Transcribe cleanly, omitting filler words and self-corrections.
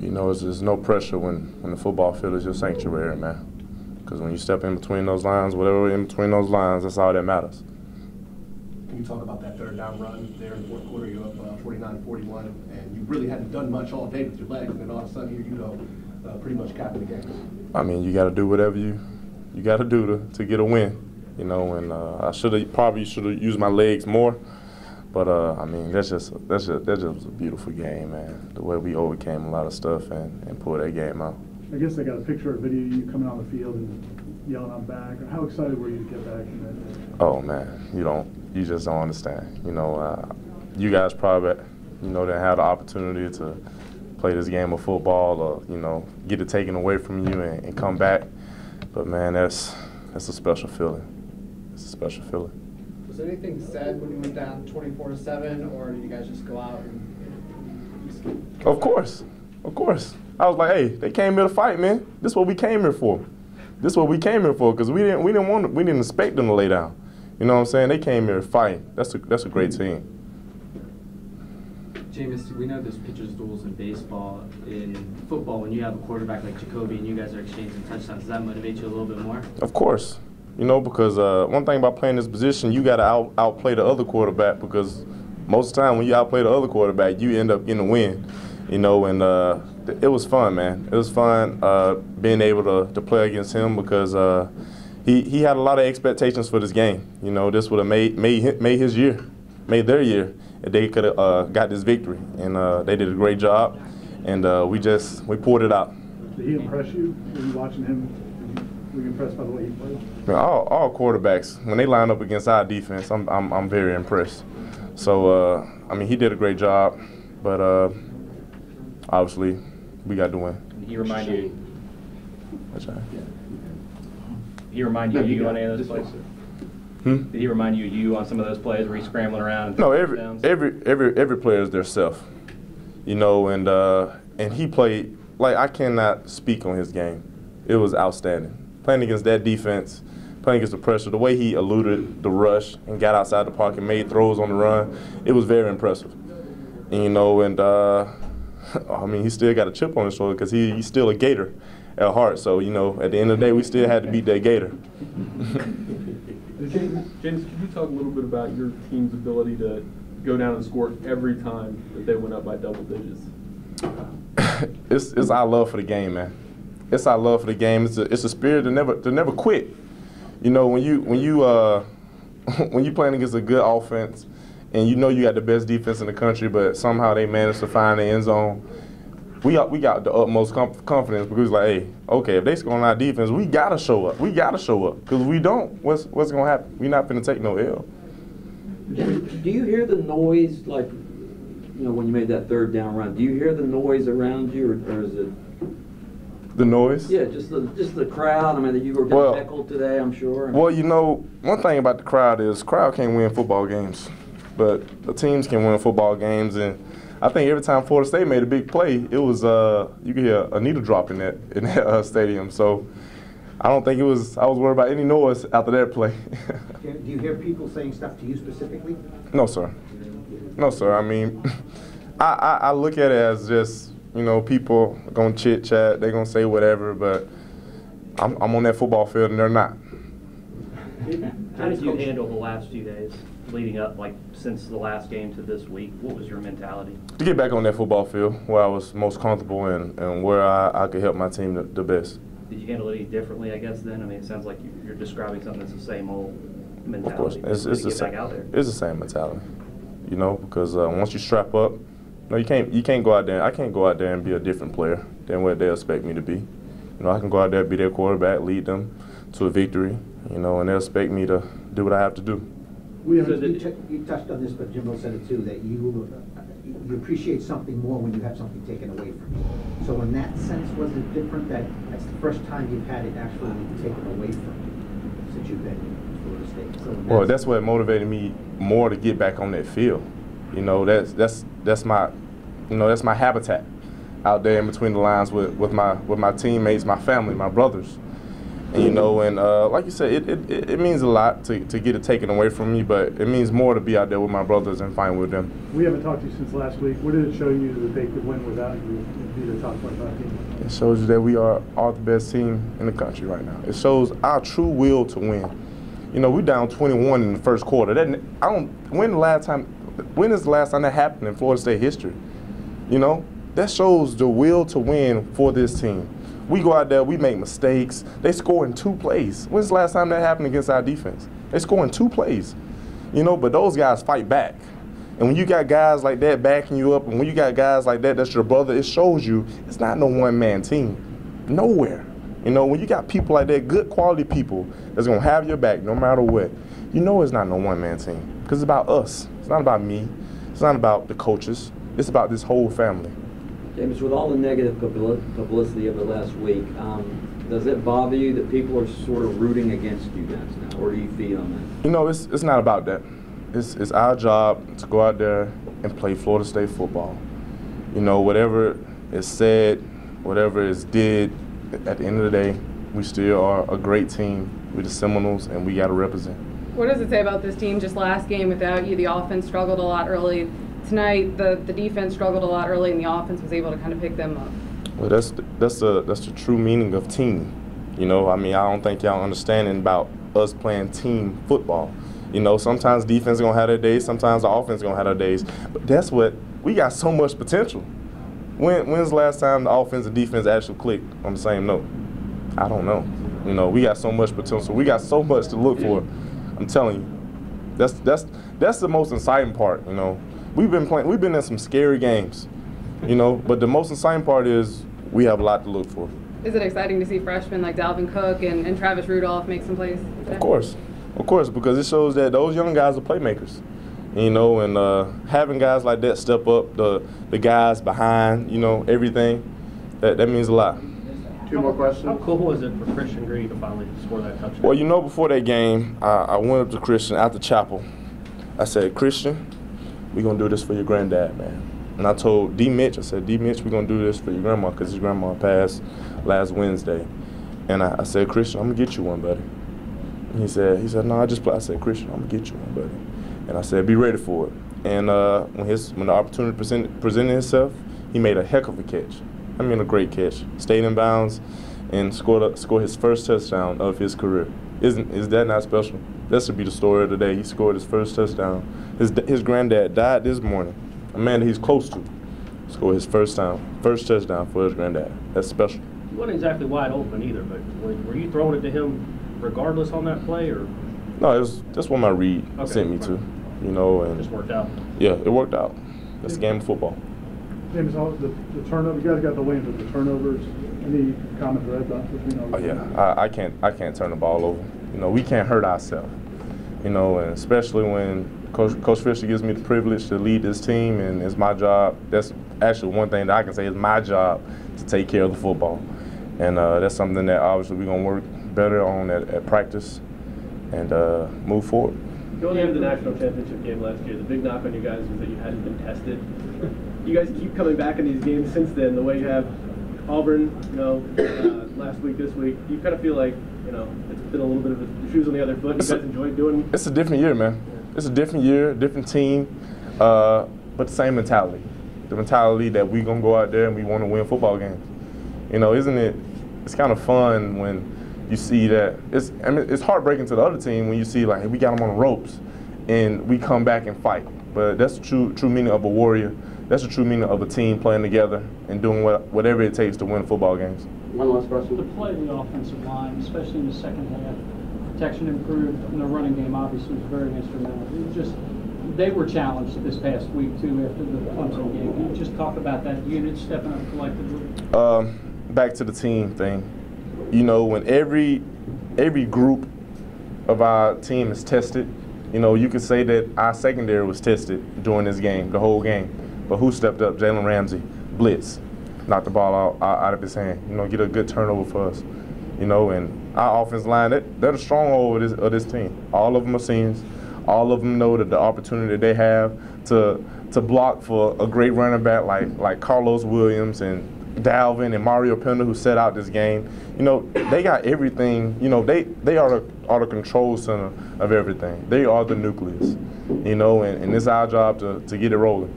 You know, there's no pressure when the football field is your sanctuary, man. Because when you step in between those lines, whatever in between those lines, that's all that matters. Can you talk about that third down run there in the fourth quarter? You're up 49-41, and you really hadn't done much all day with your legs, and then all of a sudden here you go, pretty much capping the game. I mean, you got to do whatever you got to do to get a win, you know. And I probably should have used my legs more, but I mean, that's just a beautiful game, man. The way we overcame a lot of stuff and pulled that game out. I guess I got a picture or a video of you coming on the field and yelling, "I'm back." How excited were you to get back in that? Oh man, you just don't understand. You know, you guys probably, didn't have the opportunity to play this game of football or, get it taken away from you and come back. But man, that's a special feeling. It's a special feeling. Was there anything said when you went down 24-7, or did you guys just go out and? Of course. I was like, hey, they came here to fight, man. This is what we came here for. Because we didn't expect them to lay down. You know what I'm saying? They came here to fight. That's a great team. Jameis, we know there's pitchers duels in baseball. In football, when you have a quarterback like Jacoby and you guys are exchanging touchdowns, does that motivate you a little bit more? Of course. Because one thing about playing this position, you got to outplay the other quarterback, because most of the time when you outplay the other quarterback, you end up getting a win. And it was fun, man. It was fun being able to play against him, because he had a lot of expectations for this game. This would have made his year, made their year, if they could have got this victory. And they did a great job, and we pulled it out. Did he impress you? Were you watching him? Were you impressed by the way he played? Man, all quarterbacks, when they line up against our defense, I'm very impressed. So I mean, he did a great job, but obviously we got to win. Did he remind you? That's right. He remind you of you on any of those plays? Did he remind you of you on some of those plays where he's scrambling around? No, every player is their self, and he played like, I cannot speak on his game. It was outstanding. Playing against that defense, playing against the pressure, the way he eluded the rush and got outside the pocket, made throws on the run, it was very impressive. And, I mean, he still got a chip on his shoulder because he's still a Gator at heart. So, at the end of the day, we still had to beat that Gator. James, could you talk a little bit about your team's ability to go down and score every time that they went up by double digits? It's our love for the game, man. It's our love for the game. It's a spirit to never quit. When you playing against a good offense, and you got the best defense in the country, but somehow they managed to find the end zone, we got the utmost confidence, because like, hey, okay, if they score on our defense, we gotta show up. Because if we don't, what's gonna happen? We're not gonna take no L. Do you hear the noise, like, when you made that third down run? Do you hear the noise around you, or is it? The noise? Yeah, just the crowd. I mean, you were getting heckled today, I'm sure. Well, one thing about the crowd is crowd can't win football games, but the teams can win football games. And I think every time Florida State made a big play, it was you could hear a needle drop in that stadium. So I don't think I was worried about any noise after that play. Do you hear people saying stuff to you specifically? No, sir. I mean, I look at it as just, people are going to chit-chat, they're going to say whatever, but I'm on that football field and they're not. How did you handle the last few days leading up, like since the last game to this week? What was your mentality? To get back on that football field where I was most comfortable and where I could help my team the best. Did you handle it any differently, I guess, then? I mean, it sounds like you're describing something that's the same old mentality. Of course, it's the same. It's the same mentality, because once you strap up, you can't go out there. I can't go out there and be a different player than what they expect me to be. I can go out there, be their quarterback, lead them to a victory, and they expect me to do what I have to do. You touched on this, but Jimbo said it too, that you appreciate something more when you have something taken away from you. So in that sense, was it different that that's the first time you've had it actually taken away from you since you've been in Florida State? So well, that's what motivated me more to get back on that field. That's my habitat out there in between the lines with my teammates, my family, my brothers. And, you know, and like you said, it means a lot to get it taken away from me, but it means more to be out there with my brothers and fighting with them. We haven't talked to you since last week. What did it show you that they could win without you and be the top 25 team? It shows you that we are the best team in the country right now. It shows our true will to win. You know, we're down 21 in the first quarter. When is the last time that happened in Florida State history? You know, that shows the will to win for this team. We go out there, we make mistakes. They score in 2 plays. When's the last time that happened against our defense? They score in 2 plays. You know, but those guys fight back. And when you got guys like that backing you up, and when you got guys like that, that's your brother, it shows you it's not no one-man team. Nowhere. You know, when you got people like that, good quality people that's going to have your back no matter what, you know it's not no one-man team. Because it's about us. It's not about me. It's not about the coaches. It's about this whole family. James, with all the negative publicity of the last week, does it bother you that people are sort of rooting against you guys now, or do you feed on that? You know, it's not about that. It's our job to go out there and play Florida State football. You know, whatever is said, whatever is did, at the end of the day, we still are a great team. We're the Seminoles, and we got to represent. What does it say about this team just last game without you? The offense struggled a lot early. Tonight, the defense struggled a lot early, and the offense was able to kind of pick them up. Well, that's the true meaning of team. You know, I mean, I don't think y'all understanding about us playing team football. You know, sometimes defense is going to have their days, sometimes the offense is going to have their days. But that's what, we got so much potential. When's the last time the offense and defense actually clicked on the same note? I don't know. You know, we got so much potential. We got so much to look for. I'm telling you, that's the most exciting part. You know, we've been in some scary games. You know, but the most exciting part is we have a lot to look for. Is it exciting to see freshmen like Dalvin Cook and Travis Rudolph make some plays today? Of course, because it shows that those young guys are playmakers. You know, and having guys like that step up, the guys behind, you know, everything, that means a lot. 2 more questions. How cool was it for Christian Green to finally score that touchdown? Well, you know, before that game, I went up to Christian after chapel. I said, Christian, we're going to do this for your granddad, man. And I told D. Mitch, I said, D. Mitch, we're going to do this for your grandma because his grandma passed last Wednesday. And I said, Christian, I'm going to get you one, buddy. And he said, no, I just play. I said, Christian, I'm going to get you one, buddy. And I said, be ready for it. And when the opportunity presented itself, he made a heck of a catch. I mean, a great catch. Stayed in bounds and scored his first touchdown of his career. Is that not special? That should be the story of the day. He scored his first touchdown. His granddad died this morning. A man that he's close to scored his first touchdown for his granddad. That's special. He wasn't exactly wide open either, but were you throwing it to him regardless on that play, or? No, that's what my read sent me to. You know, and it just worked out. Yeah, it worked out. That's the game of football. James, the turnover. You guys got the wins with the turnovers. Any common thread between all? Oh yeah, I can't turn the ball over. You know, we can't hurt ourselves. You know, and especially when Coach Fisher gives me the privilege to lead this team, and it's my job. That's actually one thing that I can say is my job to take care of the football, and that's something that obviously we're gonna work better on at practice and move forward. Going into the national championship game last year, the big knock on you guys was that you hadn't been tested. You guys keep coming back in these games since then. The way you have Auburn, you know, last week, this week, you kind of feel like, you know, it's been a little bit of the shoes on the other foot. You guys enjoyed doing? It's a different year, man. It's a different year, different team, but the same mentality. The mentality that we're gonna go out there and we want to win football games. You know, isn't it? It's kind of fun when you see that. It's heartbreaking to the other team when you see like, hey, we got them on the ropes, and we come back and fight. But that's the true meaning of a warrior. That's the true meaning of a team playing together and doing whatever it takes to win football games. One last question. The play of the offensive line, especially in the second half, protection improved, and the running game obviously was very instrumental. It was they were challenged this past week too after the Clemson game. Can you just talk about that unit stepping up collectively? Back to the team thing. You know, when every group of our team is tested, you know, you could say that our secondary was tested during this game, the whole game. But who stepped up? Jalen Ramsey, blitz, knocked the ball out of his hand. You know, get a good turnover for us. You know, and our offensive line, they're the stronghold of this team. All of them are seniors. All of them know that the opportunity they have to block for a great running back like Carlos Williams and Dalvin and Mario Pender, who set out this game, you know, they got everything. You know, they are the control center of everything. They are the nucleus, you know, and it's our job to get it rolling.